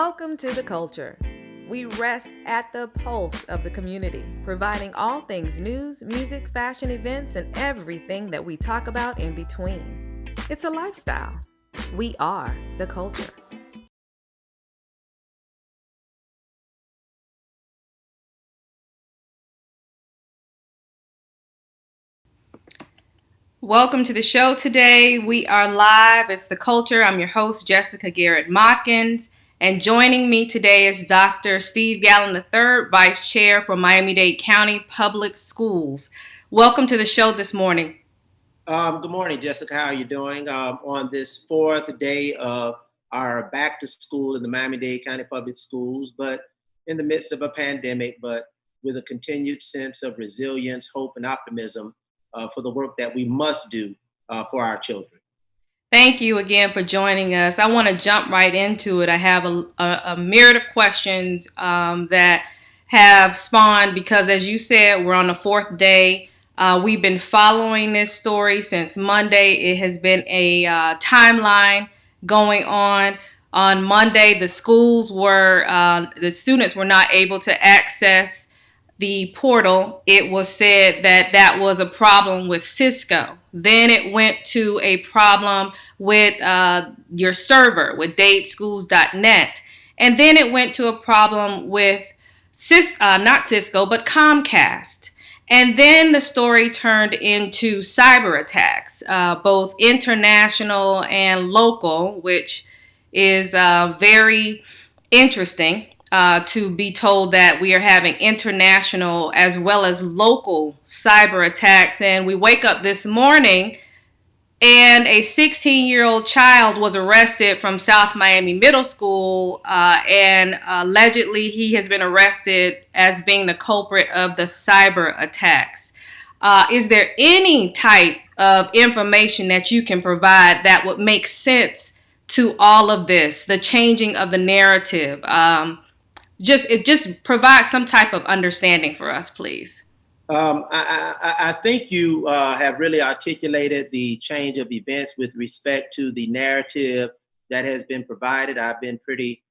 Welcome to The Culture. We rest at the pulse of the community, providing all things news, music, fashion, events, and everything that we talk about in between. It's a lifestyle. We are the culture. Welcome to the show today. We are live. It's The Culture. I'm your host, Jessica Garrett Modkins. And joining me today is Dr. Steve Gallen III, Vice Chair for Miami-Dade County Public Schools. Welcome to the show this morning. Good morning, Jessica. How are you doing? On this fourth day of our back to school in the Miami-Dade County Public Schools, but in the midst of a pandemic, but with a continued sense of resilience, hope, and optimism for the work that we must do for our children. Thank you again for joining us. I want to jump right into it. I have a myriad of questions that have spawned because, as you said, we're on the fourth day. We've been following this story since Monday. It has been a timeline going on. On Monday, the students were not able to access the portal. It was said that was a problem with Cisco. Then it went to a problem with your server, with dadeschools.net. And then it went to a problem with not Cisco, but Comcast. And then the story turned into cyber attacks, both international and local, which is very interesting to be told that we are having international as well as local cyber attacks. And we wake up this morning and a 16-year-old child was arrested from South Miami Middle School, and allegedly he has been arrested as being the culprit of the cyber attacks. Is there any type of information that you can provide that would make sense to all of this, the changing of the narrative? Just provide some type of understanding for us, please. I think you have really articulated the change of events with respect to the narrative that has been provided. I've been pretty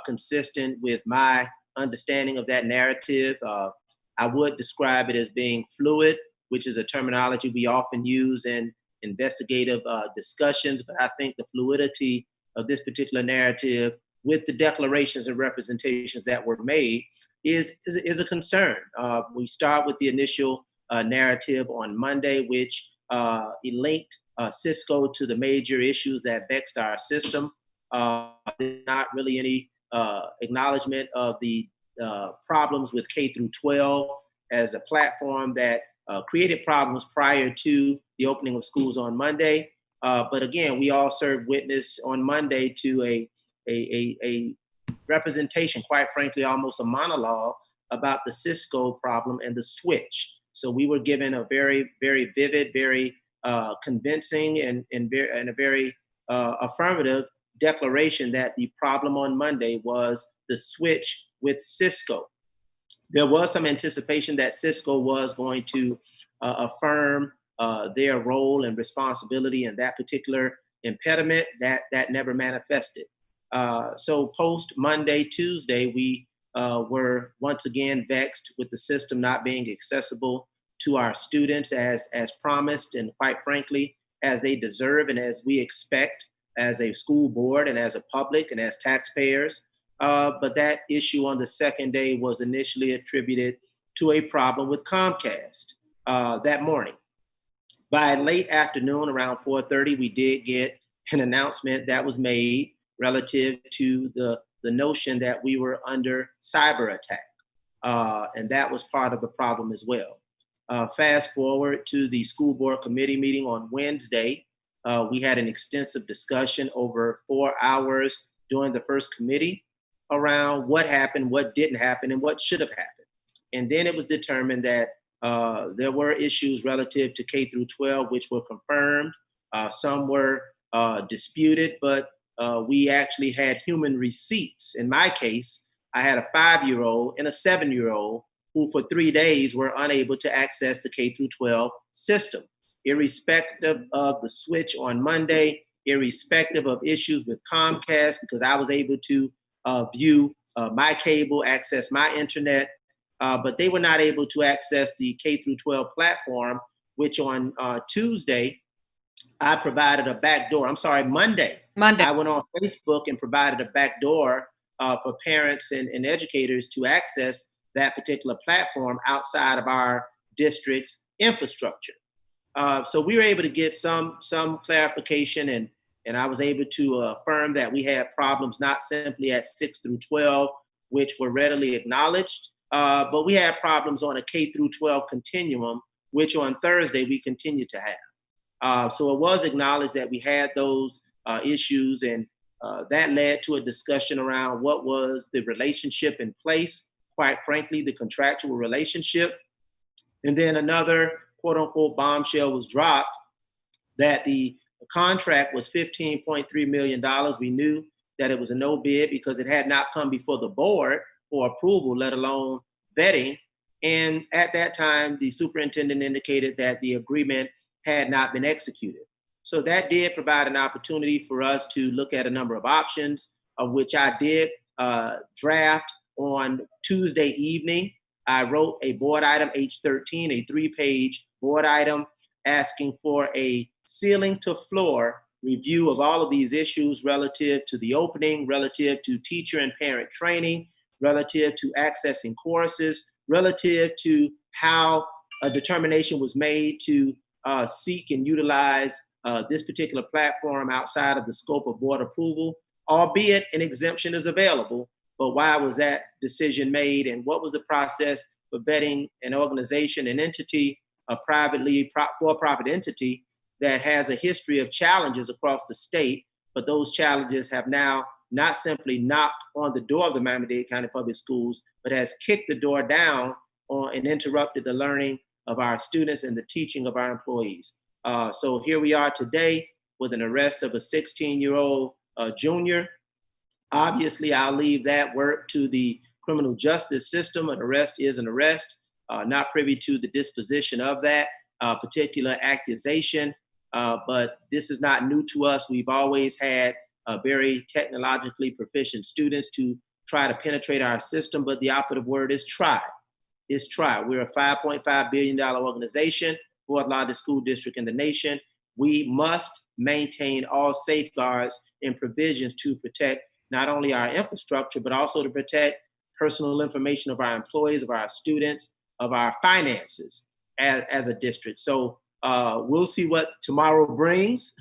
consistent with my understanding of that narrative. I would describe it as being fluid, which is a terminology we often use in investigative discussions, but I think the fluidity of this particular narrative with the declarations and representations that were made is a concern. We start with the initial narrative on Monday, which linked Cisco to the major issues that vexed our system. Not really any acknowledgement of the problems with K through 12 as a platform that created problems prior to the opening of schools on Monday. But again, we all served witness on Monday to a representation, quite frankly, almost a monologue about the Cisco problem and the switch. So we were given a very, very vivid, very convincing and a very affirmative declaration that the problem on Monday was the switch with Cisco. There was some anticipation that Cisco was going to affirm their role and responsibility in that particular impediment. That never manifested. So post Monday, Tuesday, we were once again vexed with the system not being accessible to our students as promised, and quite frankly, as they deserve and as we expect as a school board and as a public and as taxpayers. But that issue on the second day was initially attributed to a problem with Comcast that morning. By late afternoon, around 4:30, we did get an announcement that was made relative to the notion that we were under cyber attack. And that was part of the problem as well. Fast forward to the school board committee meeting on Wednesday. We had an extensive discussion over 4 hours during the first committee around what happened, what didn't happen, and what should have happened. And then it was determined that there were issues relative to K through 12, which were confirmed. Some were disputed, but we actually had human receipts. In my case, I had a 5-year-old and a 7-year-old who for 3 days were unable to access the K through 12 system, irrespective of the switch on Monday, irrespective of issues with Comcast, because I was able to view my cable, access my internet, but they were not able to access the K through 12 platform, which on Tuesday, I provided a backdoor. I'm sorry, Monday. I went on Facebook and provided a backdoor for parents and educators to access that particular platform outside of our district's infrastructure. So we were able to get some clarification, and I was able to affirm that we had problems not simply at 6 through 12, which were readily acknowledged, but we had problems on a K through 12 continuum, which on Thursday we continue to have. So it was acknowledged that we had those issues, and that led to a discussion around what was the relationship in place, quite frankly, the contractual relationship. And then another quote unquote bombshell was dropped that the contract was $15.3 million. We knew that it was a no bid because it had not come before the board for approval, let alone vetting. And at that time, the superintendent indicated that the agreement had not been executed. So that did provide an opportunity for us to look at a number of options, of which I did draft on Tuesday evening. I wrote a board item H13, a 3-page board item asking for a ceiling to floor review of all of these issues relative to the opening, relative to teacher and parent training, relative to accessing courses, relative to how a determination was made to seek and utilize this particular platform outside of the scope of board approval, albeit an exemption is available. But why was that decision made, and what was the process for vetting an organization, an entity, a privately for-profit entity that has a history of challenges across the state, but those challenges have now not simply knocked on the door of the Miami-Dade County Public Schools, but has kicked the door down and interrupted the learning of our students and the teaching of our employees. So here we are today with an arrest of a 16-year-old junior. Obviously, I'll leave that work to the criminal justice system. An arrest is an arrest. Not privy to the disposition of that particular accusation, but this is not new to us. We've always had very technologically proficient students to try to penetrate our system, but the operative word is try. It's try. We're a $5.5 billion organization, fourth largest school district in the nation. We must maintain all safeguards and provisions to protect not only our infrastructure, but also to protect personal information of our employees, of our students, of our finances as a district. So we'll see what tomorrow brings.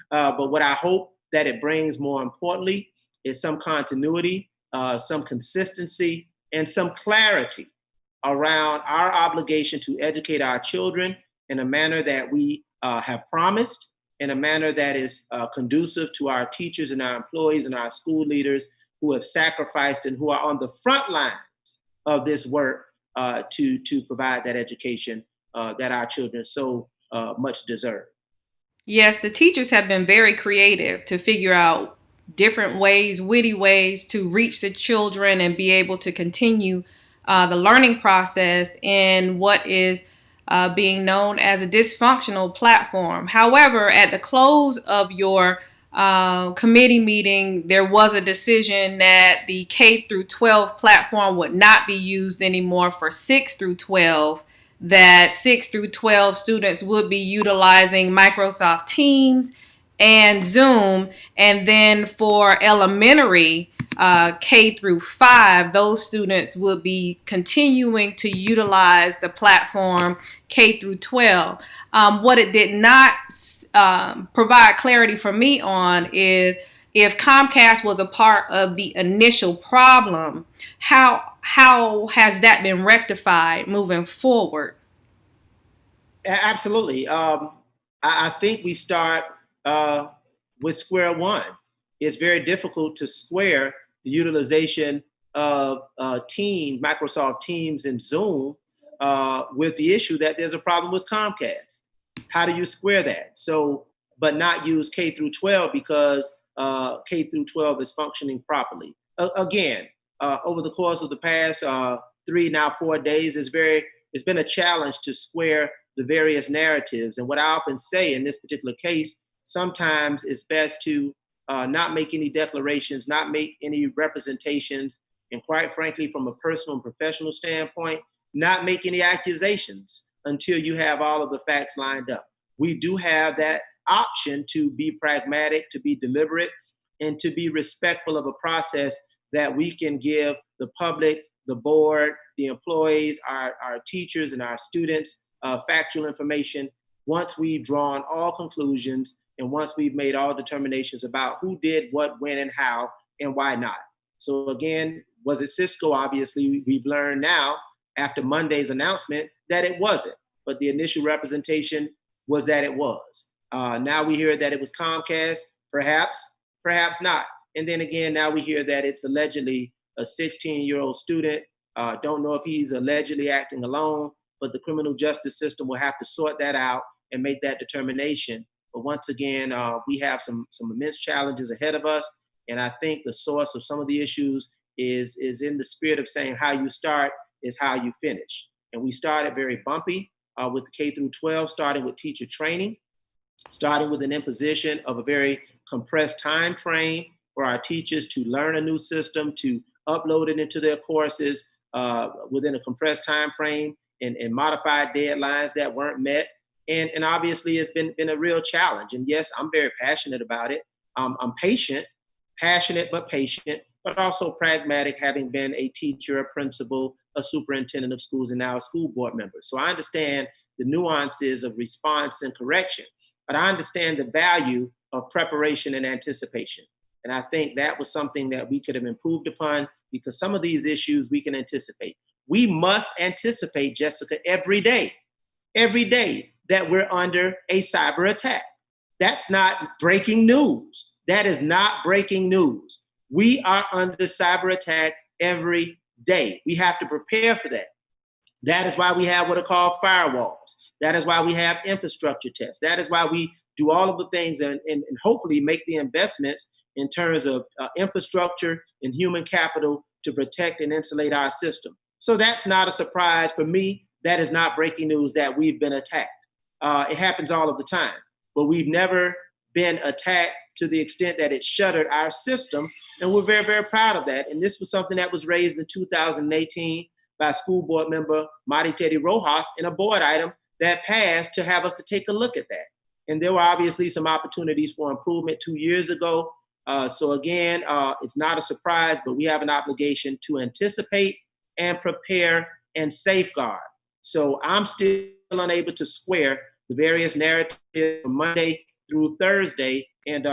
But what I hope that it brings, more importantly, is some continuity, some consistency, and some clarity around our obligation to educate our children in a manner that we have promised, in a manner that is conducive to our teachers and our employees and our school leaders who have sacrificed and who are on the front lines of this work to provide that education that our children so much deserve. Yes, the teachers have been very creative to figure out different ways, witty ways to reach the children and be able to continue the learning process in what is being known as a dysfunctional platform. However, at the close of your committee meeting, there was a decision that the K through 12 platform would not be used anymore for 6 through 12, that 6 through 12 students would be utilizing Microsoft Teams and Zoom. And then for elementary, K through 5, those students would be continuing to utilize the platform K through 12. What it did not provide clarity for me on is if Comcast was a part of the initial problem, how has that been rectified moving forward? Absolutely. I think we start with square one. It's very difficult to square the utilization of Microsoft Teams and Zoom with the issue that there's a problem with Comcast. How do you square that? So, but not use K through 12 because K through 12 is functioning properly. Again, over the course of the past 3, now 4 days, it's been a challenge to square the various narratives. And what I often say in this particular case, sometimes it's best to not make any declarations, not make any representations, and quite frankly, from a personal and professional standpoint, not make any accusations until you have all of the facts lined up. We do have that option to be pragmatic, to be deliberate, and to be respectful of a process that we can give the public, the board, the employees, our teachers, and our students factual information once we've drawn all conclusions and once we've made all determinations about who did what, when, and how, and why not. So again, was it Cisco? Obviously, we've learned now after Monday's announcement that it wasn't, but the initial representation was that it was. Now we hear that it was Comcast, perhaps not. And then again, now we hear that it's allegedly a 16-year-old student. Don't know if he's allegedly acting alone, but the criminal justice system will have to sort that out and make that determination. But once again, we have some immense challenges ahead of us. And I think the source of some of the issues is in the spirit of saying how you start is how you finish. And we started very bumpy with K through 12, starting with teacher training, starting with an imposition of a very compressed time frame for our teachers to learn a new system, to upload it into their courses within a compressed time frame and modified deadlines that weren't met. And obviously it's been a real challenge. And yes, I'm very passionate about it. I'm passionate but patient, but also pragmatic, having been a teacher, a principal, a superintendent of schools, and now a school board member. So I understand the nuances of response and correction, but I understand the value of preparation and anticipation. And I think that was something that we could have improved upon, because some of these issues we can anticipate. We must anticipate, Jessica, every day that we're under a cyber attack. That's not breaking news. That is not breaking news. We are under cyber attack every day. We have to prepare for that. That is why we have what are called firewalls. That is why we have infrastructure tests. That is why we do all of the things and hopefully make the investments in terms of infrastructure and human capital to protect and insulate our system. So that's not a surprise for me. That is not breaking news that we've been attacked. It happens all of the time, but we've never been attacked to the extent that it shuttered our system. And we're very, very proud of that. And this was something that was raised in 2018 by school board member Miami-Dade Rojas in a board item that passed to have us to take a look at that. And there were obviously some opportunities for improvement 2 years ago. So again, it's not a surprise, but we have an obligation to anticipate and prepare and safeguard. So I'm still unable to square the various narratives from Monday through Thursday and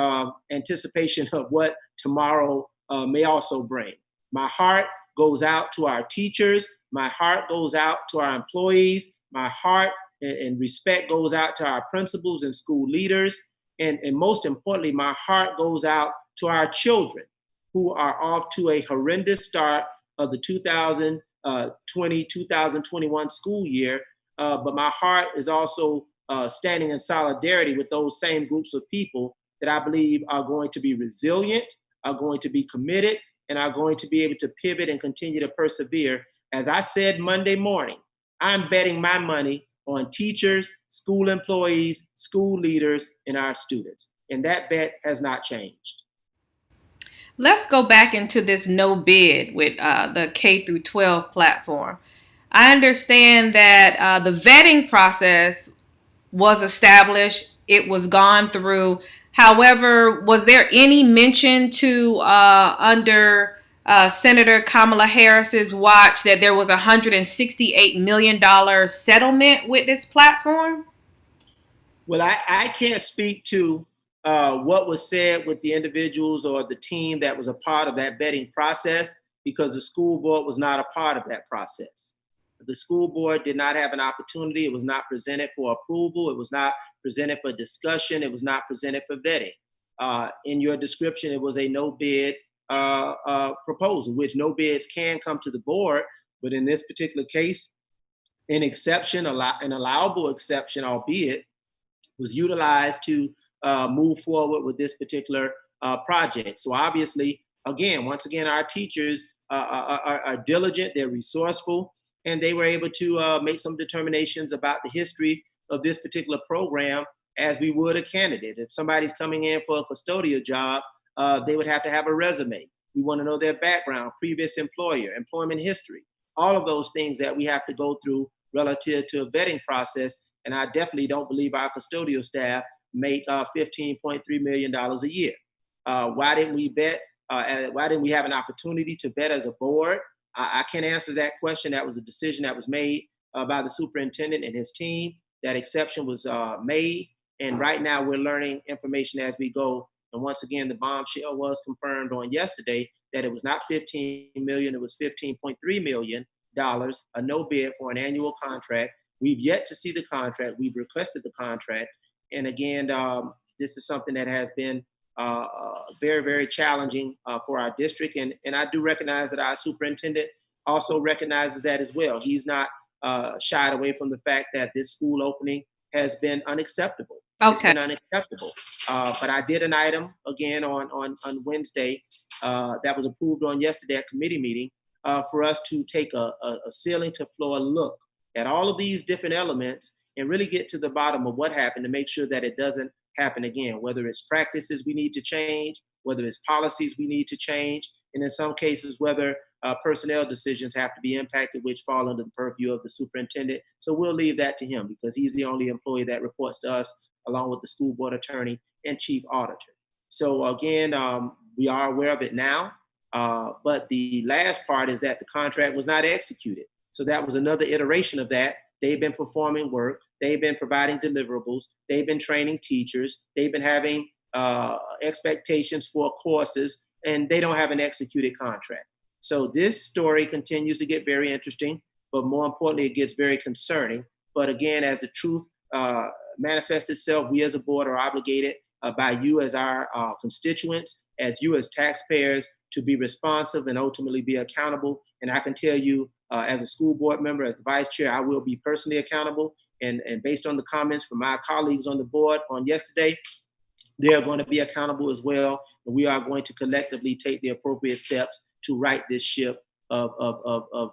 anticipation of what tomorrow may also bring. My heart goes out to our teachers. My heart goes out to our employees. My heart and respect goes out to our principals and school leaders. And most importantly, my heart goes out to our children who are off to a horrendous start of the 2020-2021 school year. But my heart is also standing in solidarity with those same groups of people that I believe are going to be resilient, are going to be committed, and are going to be able to pivot and continue to persevere. As I said Monday morning, I'm betting my money on teachers, school employees, school leaders, and our students. And that bet has not changed. Let's go back into this no bid with the K through 12 platform. I understand that the vetting process was established. It was gone through. However, was there any mention to under Senator Kamala Harris's watch that there was a $168 million settlement with this platform? Well, I can't speak to what was said with the individuals or the team that was a part of that vetting process, because the school board was not a part of that process. The school board did not have an opportunity. It was not presented for approval. It was not presented for discussion. It was not presented for vetting. In your description, it was a no bid proposal, which no bids can come to the board. But in this particular case, an exception, an allowable exception, albeit, was utilized to move forward with this particular project. So obviously, once again, our teachers are diligent, they're resourceful, and they were able to make some determinations about the history of this particular program as we would a candidate. If somebody's coming in for a custodial job, they would have to have a resume. We want to know their background, previous employer, employment history, all of those things that we have to go through relative to a vetting process. And I definitely don't believe our custodial staff make $15.3 million a year. Why didn't we vet? Why didn't we have an opportunity to vet as a board? I can't answer that question. That was a decision that was made by the superintendent and his team. That exception was made. And right now we're learning information as we go. And once again, the bombshell was confirmed on yesterday that it was not 15 million, it was $15.3 million, a no bid for an annual contract. We've yet to see the contract. We've requested the contract. And again, this is something that has been very, very challenging for our district. And I do recognize that our superintendent also recognizes that as well. He's not shied away from the fact that this school opening has been unacceptable. Okay. It's been unacceptable. But I did an item again on Wednesday that was approved on yesterday at committee meeting for us to take a ceiling to floor look at all of these different elements and really get to the bottom of what happened to make sure that it doesn't happen again, whether it's practices we need to change, whether it's policies we need to change, and in some cases, whether personnel decisions have to be impacted, which fall under the purview of the superintendent. So we'll leave that to him because he's the only employee that reports to us, along with the school board attorney and chief auditor. So again, we are aware of it now, but the last part is that the contract was not executed. So that was another iteration of that. They've been performing work. They've been providing deliverables. They've been training teachers. They've been having expectations for courses, and they don't have an executed contract. So this story continues to get very interesting, but more importantly, it gets very concerning. But again, as the truth manifests itself, we as a board are obligated by you as our constituents, as you as taxpayers, to be responsive and ultimately be accountable. And I can tell you, as a school board member, as the vice chair, I will be personally accountable. And based on the comments from my colleagues on the board on yesterday, they are going to be accountable as well. And we are going to collectively take the appropriate steps to right this ship of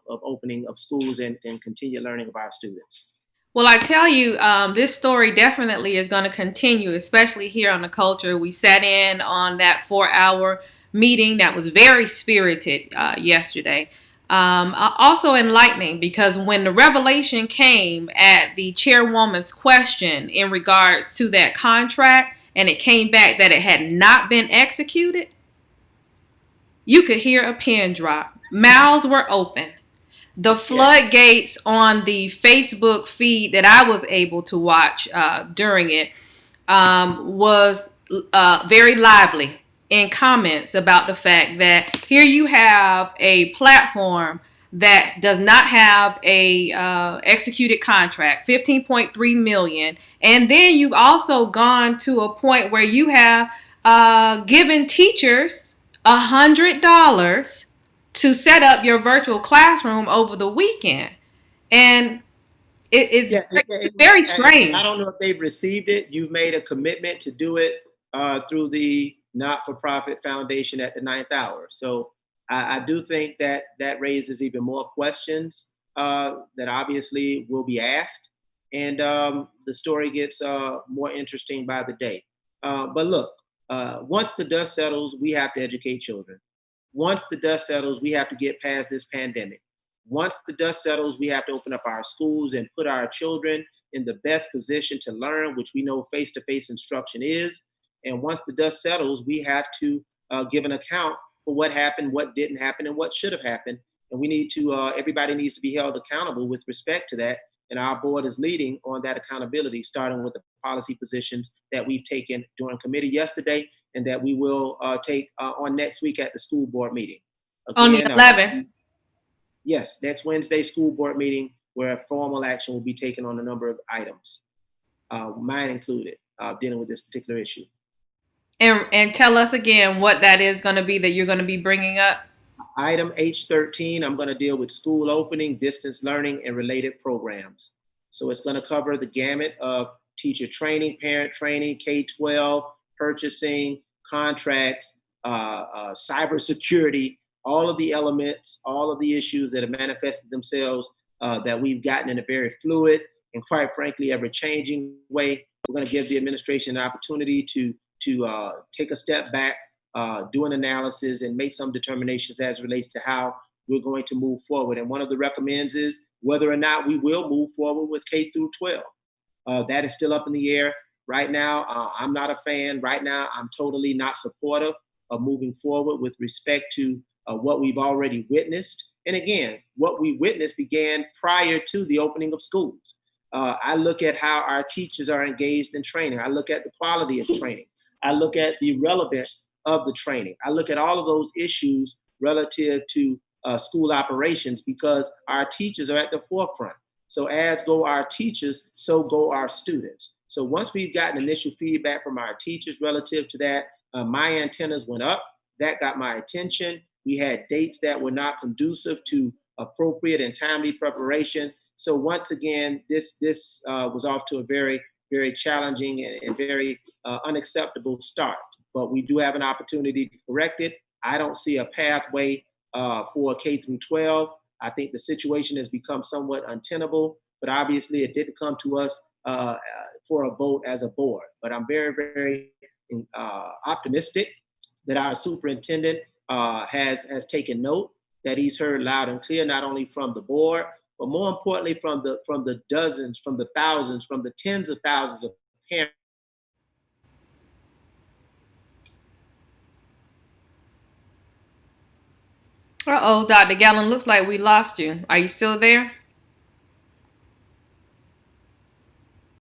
opening of schools and continue learning of our students. Well, I tell you, this story definitely is going to continue, especially here on The Culture. We sat in on that 4-hour meeting that was very spirited yesterday. Also enlightening, because when the revelation came at the chairwoman's question in regards to that contract, and it came back that it had not been executed, you could hear a pin drop. Mouths were open. The floodgates on the Facebook feed that I was able to watch during it was very lively in comments about the fact that here you have a platform that does not have a executed contract, 15.3 million, and then you've also gone to a point where you have given teachers $100 to set up your virtual classroom over the weekend. And it's very strange. I don't know if they've received it. You've made a commitment to do it through the not-for-profit foundation at the 9th hour. So I do think that raises even more questions that obviously will be asked. And the story gets more interesting by the day. But look, once the dust settles, we have to educate children. Once the dust settles, we have to get past this pandemic. Once the dust settles, we have to open up our schools and put our children in the best position to learn, which we know face-to-face instruction is. And once the dust settles, we have to give an account for what happened, what didn't happen, and what should have happened. And we need to, everybody needs to be held accountable with respect to that. And our board is leading on that accountability, starting with the policy positions that we've taken during committee yesterday and that we will take on next week at the school board meeting. Again, on the 11th. Yes, next Wednesday school board meeting where formal action will be taken on a number of items, mine included, dealing with this particular issue. And tell us again what that is going to be that you're going to be bringing up. Item H13, I'm going to deal with school opening, distance learning, and related programs. So it's going to cover the gamut of teacher training, parent training, K-12, purchasing, contracts, cybersecurity, all of the elements, all of the issues that have manifested themselves that we've gotten in a very fluid and quite frankly, ever-changing way. We're going to give the administration an opportunity to take a step back, do an analysis and make some determinations as it relates to how we're going to move forward. And one of the recommends is whether or not we will move forward with K through 12. That is still up in the air. Right now, I'm not a fan. Right now, I'm totally not supportive of moving forward with respect to what we've already witnessed. And again, what we witnessed began prior to the opening of schools. I look at how our teachers are engaged in training. I look at the quality of training. I look at the relevance of the training. I look at all of those issues relative to school operations because our teachers are at the forefront. So as go our teachers, so go our students. So once we've gotten initial feedback from our teachers relative to that, my antennas went up. That got my attention. We had dates that were not conducive to appropriate and timely preparation. So once again, this was off to a very, very challenging and very unacceptable start. But we do have an opportunity to correct it. I don't see a pathway for K through 12. I think the situation has become somewhat untenable, but obviously it didn't come to us for a vote as a board. But I'm very, very optimistic that our superintendent has taken note, that he's heard loud and clear, not only from the board, but more importantly from the dozens, from the thousands, from the tens of thousands of parents. Uh-oh, Dr. Gallen, looks like we lost you. Are you still there?